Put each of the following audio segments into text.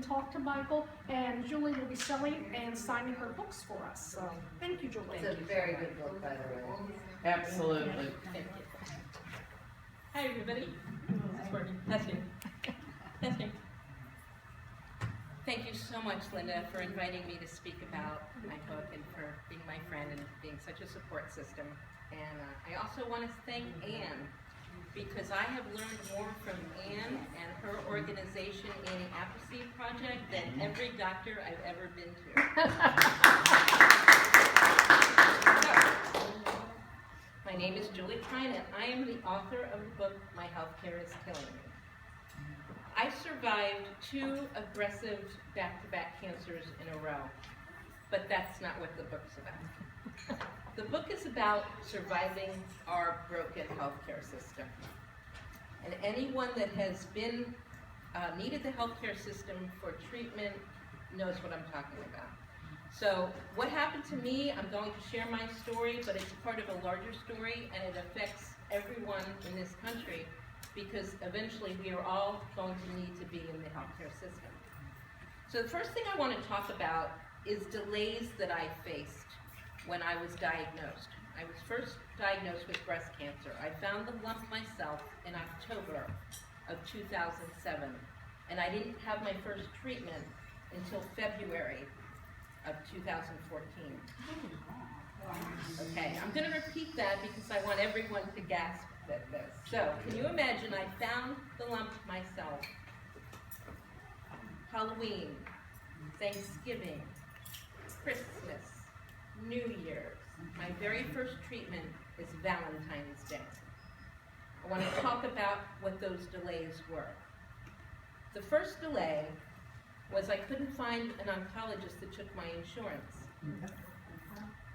talk to Michael, and Julie will be selling and signing her books for us. So thank you, Julie. It's a very good book, by the way. Absolutely. Thank you. Hi, everybody. This is working. Testing. Testing. Thank you so much, Linda, for inviting me to speak about my book and for being my friend and being such a support system. And I also want to thank Anne, because I have learned more from Anne and her organization, Annie Appleseed Project, than every doctor I've ever been to. So, my name is Julie Pine, and I am the author of the book, My Healthcare is Killing Me. I survived 2 aggressive back-to-back cancers in a row, but that's not what the book's about. The book is about surviving our broken healthcare system. And anyone that has been needed the healthcare system for treatment knows what I'm talking about. So what happened to me, I'm going to share my story, but it's part of a larger story, and it affects everyone in this country, because eventually we are all going to need to be in the healthcare system. So the first thing I want to talk about is delays that I faced when I was diagnosed. I was first diagnosed with breast cancer. I found the lump myself in October of 2007, and I didn't have my first treatment until February of 2014. Okay, I'm going to repeat that because I want everyone to gasp at this. So, can you imagine I found the lump myself? Halloween, Thanksgiving, Christmas, New Year's. My very first treatment is Valentine's Day. I want to talk about what those delays were. The first delay was I couldn't find an oncologist that took my insurance.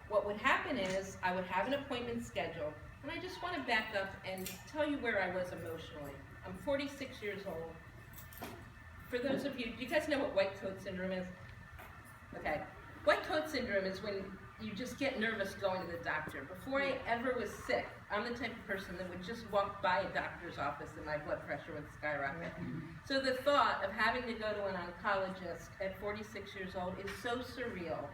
What would happen is I would have an appointment scheduled, and I just want to back up and tell you where I was emotionally. I'm 46 years old. For those of you, do you guys know what white coat syndrome is? Okay. White coat syndrome is when you just get nervous going to the doctor. Before I ever was sick, I'm the type of person that would just walk by a doctor's office and my blood pressure would skyrocket. So the thought of having to go to an oncologist at 46 years old is so surreal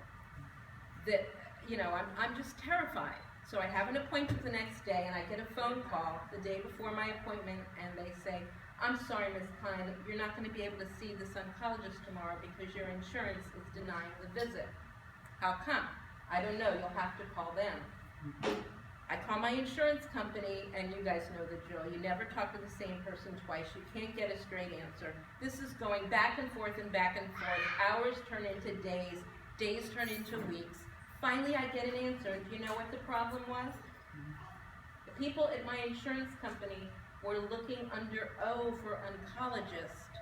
that, you know, I'm just terrified. So I have an appointment the next day, and I get a phone call the day before my appointment, and they say, I'm sorry, Ms. Pine, you're not going to be able to see this oncologist tomorrow because your insurance is denying the visit. How come? I don't know, you'll have to call them. I call my insurance company, and you guys know the drill. You never talk to the same person twice. You can't get a straight answer. This is going back and forth and back and forth. Hours turn into days. Days turn into weeks. Finally, I get an answer. Do you know what the problem was? The people at my insurance company were looking under O for oncologist.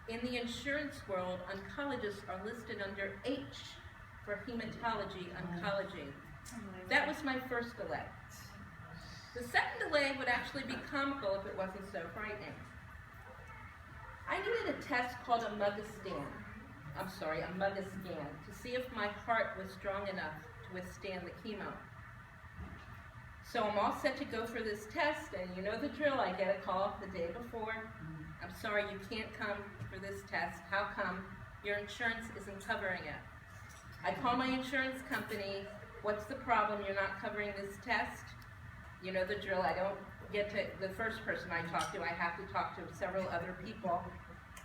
In the insurance world, oncologists are listed under H for hematology oncology. That was my first delay. The second delay would actually be comical if it wasn't so frightening. I needed a test called a MUG-A-scan. A MUG-A-scan to see if my heart was strong enough to withstand the chemo. So I'm all set to go for this test, and you know the drill. I get a call the day before. I'm sorry, you can't come for this test. How come? Your insurance isn't covering it. I call my insurance company. What's the problem? You're not covering this test? You know the drill. I don't get to the first person I talk to. I have to talk to several other people.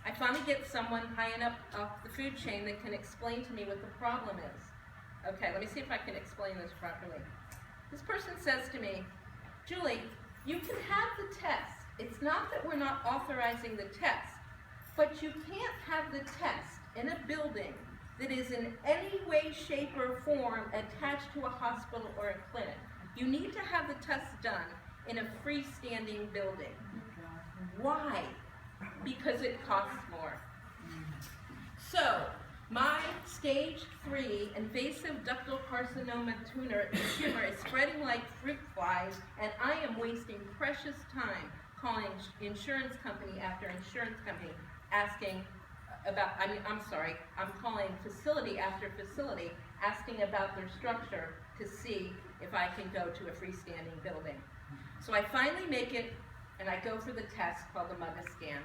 I finally get someone high enough up the food chain that can explain to me what the problem is. Okay, let me see if I can explain this properly. This person says to me, Julie, you can have the test. It's not that we're not authorizing the test, but you can't have the test in a building that is in any way, shape, or form attached to a hospital or a clinic. You need to have the test done in a freestanding building. Why? Because it costs more. So, my stage 3 invasive ductal carcinoma tumor is spreading like fruit flies, and I am wasting precious time calling insurance company after insurance company asking about, I'm calling facility after facility asking about their structure to see if I can go to a freestanding building. So I finally make it, and I go for the test called the MUG-A-scan.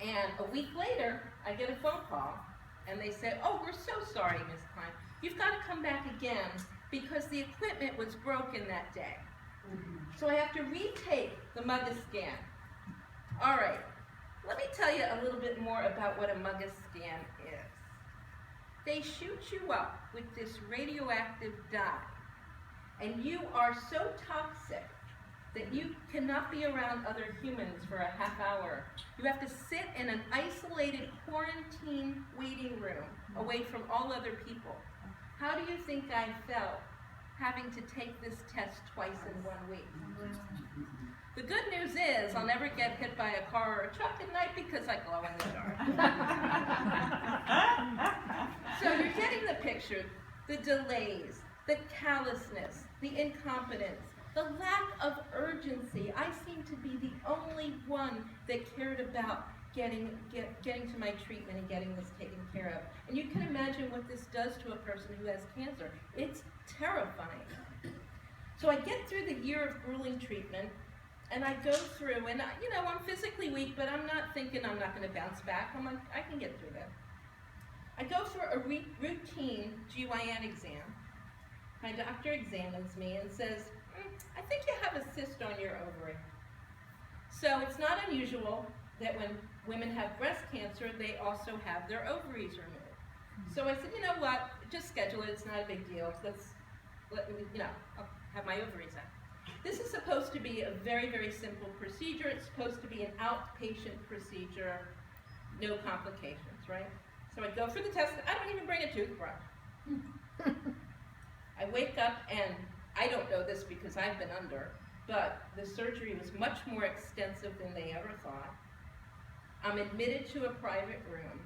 And a week later, I get a phone call, and they said, oh, we're so sorry, Ms. Klein. You've got to come back again because the equipment was broken that day. So I have to retake the MUGA scan. All right, let me tell you a little bit more about what a MUGA scan is. They shoot you up with this radioactive dye, and you are so toxic that you cannot be around other humans for a half hour. You have to sit in an isolated quarantine waiting room away from all other people. How do you think I felt having to take this test twice in 1 week? The good news is I'll never get hit by a car or a truck at night because I glow in the dark. So you're getting the picture, the delays, the callousness, the incompetence, the lack of urgency. I seem to be the only one that cared about getting to my treatment and getting this taken care of. And you can imagine what this does to a person who has cancer. It's terrifying. So I get through the year of grueling treatment, and I go through, and I'm physically weak, but I'm not thinking I'm not going to bounce back. I'm like, I can get through that. I go through a routine GYN exam. My doctor examines me and says, I think you have a cyst on your ovary. So it's not unusual that when women have breast cancer, they also have their ovaries removed. So I said, you know what, just schedule it, it's not a big deal. I'll have my ovaries out. This is supposed to be a very, very simple procedure. It's supposed to be an outpatient procedure, no complications, right? So I go for the test. I don't even bring a toothbrush. I wake up, and I don't know this because I've been under, but the surgery was much more extensive than they ever thought. I'm admitted to a private room,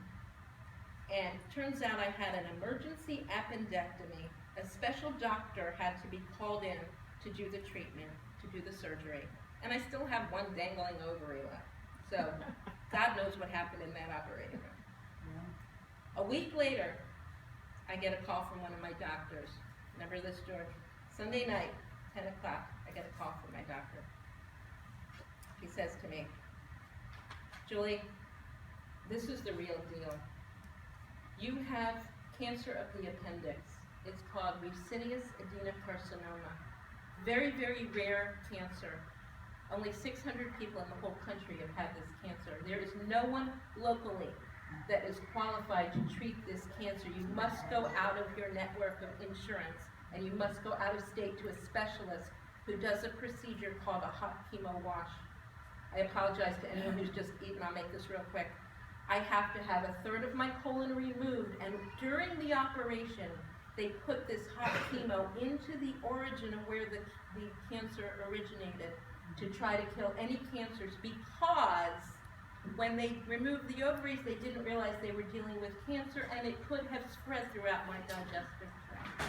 and turns out I had an emergency appendectomy. A special doctor had to be called in to do the treatment, to do the surgery, and I still have one dangling ovary left. So God knows what happened in that operating room. A week later, I get a call from one of my doctors. Remember this, George? Sunday night, 10 o'clock, I get a call from my doctor. He says to me, Julie, this is the real deal. You have cancer of the appendix. It's called mucinous adenocarcinoma. Very, very rare cancer. Only 600 people in the whole country have had this cancer. There is no one locally that is qualified to treat this cancer. You must go out of your network of insurance, and you must go out of state to a specialist who does a procedure called a hot chemo wash. I apologize to anyone who's just eaten. I'll make this real quick. I have to have a third of my colon removed, and during the operation, they put this hot chemo into the origin of where the cancer originated to try to kill any cancers, because when they removed the ovaries, they didn't realize they were dealing with cancer, and it could have spread throughout my digestive tract.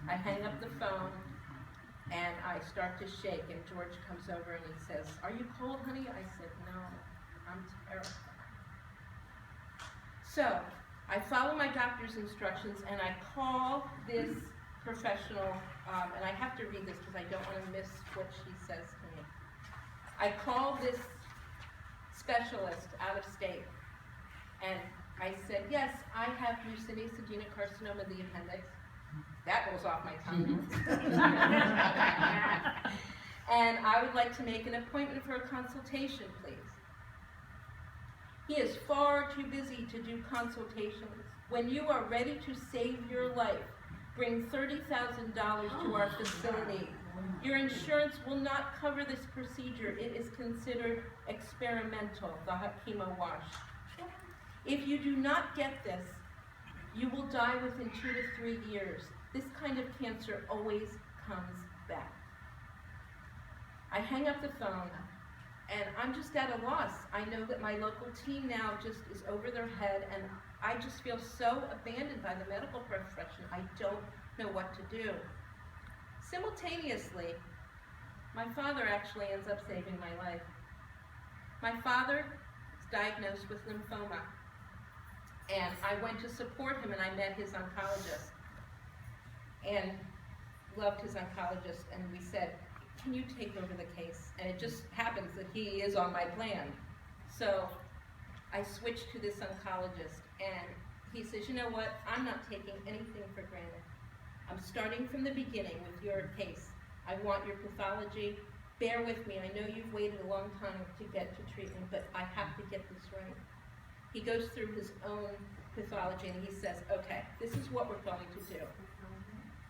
I hang up the phone, and I start to shake, and George comes over and he says, "Are you cold, honey?" I said, "No, I'm terrified." So I follow my doctor's instructions, and I call this professional, and I have to read this because I don't want to miss what she says to me. I call this specialist out of state, and I said, "Yes, I have mucinous adenocarcinoma of the appendix." That rolls off my tongue. "And I would like to make an appointment for a consultation, please." He is far too busy to do consultations. When you are ready to save your life, bring $30,000 to our facility. Your insurance will not cover this procedure. It is considered experimental, the hot chemo wash. If you do not get this, you will die within 2 to 3 years. This kind of cancer always comes back. I hang up the phone, and I'm just at a loss. I know that my local team now just is over their head, and I just feel so abandoned by the medical profession. I don't know what to do. Simultaneously, my father actually ends up saving my life. My father is diagnosed with lymphoma, and I went to support him, and I met his oncologist, and loved his oncologist, and we said, "Can you take over the case?" And it just happens that he is on my plan. So I switched to this oncologist, and he says, you know what, I'm not taking anything for granted. I'm starting from the beginning with your case. I want your pathology. Bear with me, I know you've waited a long time to get to treatment, but I have to get this right. He goes through his own pathology and he says, okay, this is what we're going to do.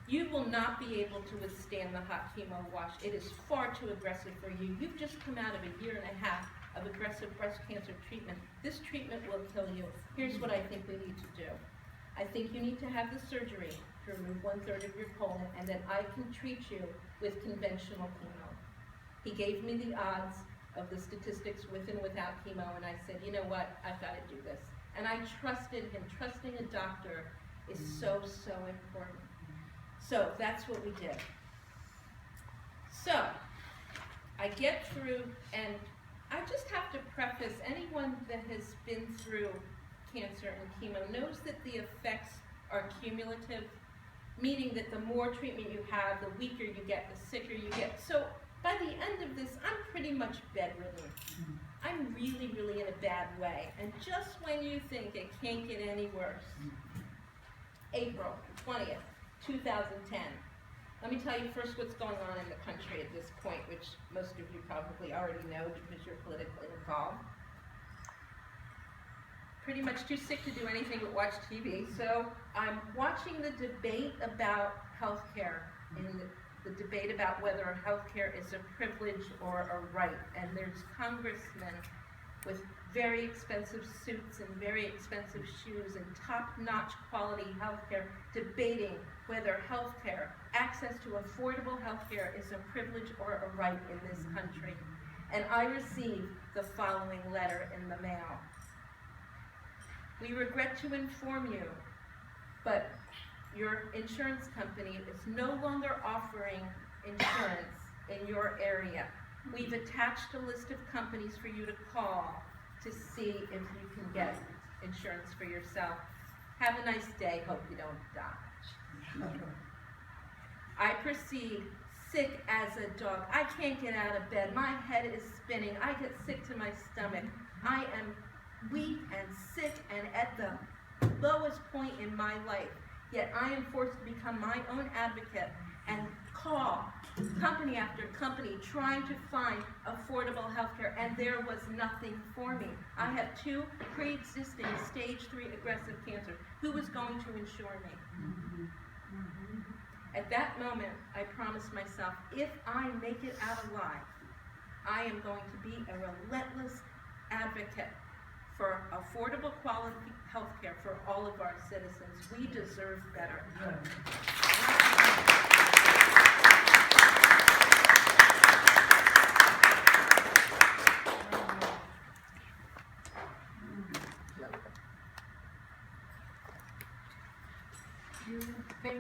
You will not be able to withstand the hot chemo wash. It is far too aggressive for you. You've just come out of a year and a half of aggressive breast cancer treatment. This treatment will kill you. Here's what I think we need to do. I think you need to have the surgery to remove 1/3 of your colon, and then I can treat you with conventional chemo. He gave me the odds of the statistics with and without chemo, and I said, you know what, I've got to do this. And I trusted him. Trusting a doctor is so, so important. So that's what we did. So I get through, and I just have to preface, anyone that has been through cancer and chemo knows that the effects are cumulative, meaning that the more treatment you have, the weaker you get, the sicker you get. So by the end of this, I'm pretty much bedridden. I'm really, really in a bad way. And just when you think it can't get any worse, April 20th, 2010. Let me tell you first what's going on in the country at this point, which most of you probably already know because you're politically involved. Pretty much too sick to do anything but watch TV, so I'm watching the debate about healthcare, and the debate about whether healthcare is a privilege or a right, and there's congressmen with very expensive suits and very expensive shoes and top-notch quality healthcare debating whether healthcare, access to affordable healthcare, is a privilege or a right in this country. And I received the following letter in the mail. We regret to inform you, but your insurance company is no longer offering insurance in your area. We've attached a list of companies for you to call to see if you can get insurance for yourself. Have a nice day, hope you don't die. I proceed, sick as a dog. I can't get out of bed. My head is spinning. I get sick to my stomach. I am weak and sick and at the lowest point in my life. Yet I am forced to become my own advocate and call company after company trying to find affordable health care, and there was nothing for me. I have 2 pre-existing stage 3 aggressive cancer. Who was going to insure me? At that moment, I promised myself, if I make it out alive, I am going to be a relentless advocate for affordable quality health care for all of our citizens. We deserve better. Thank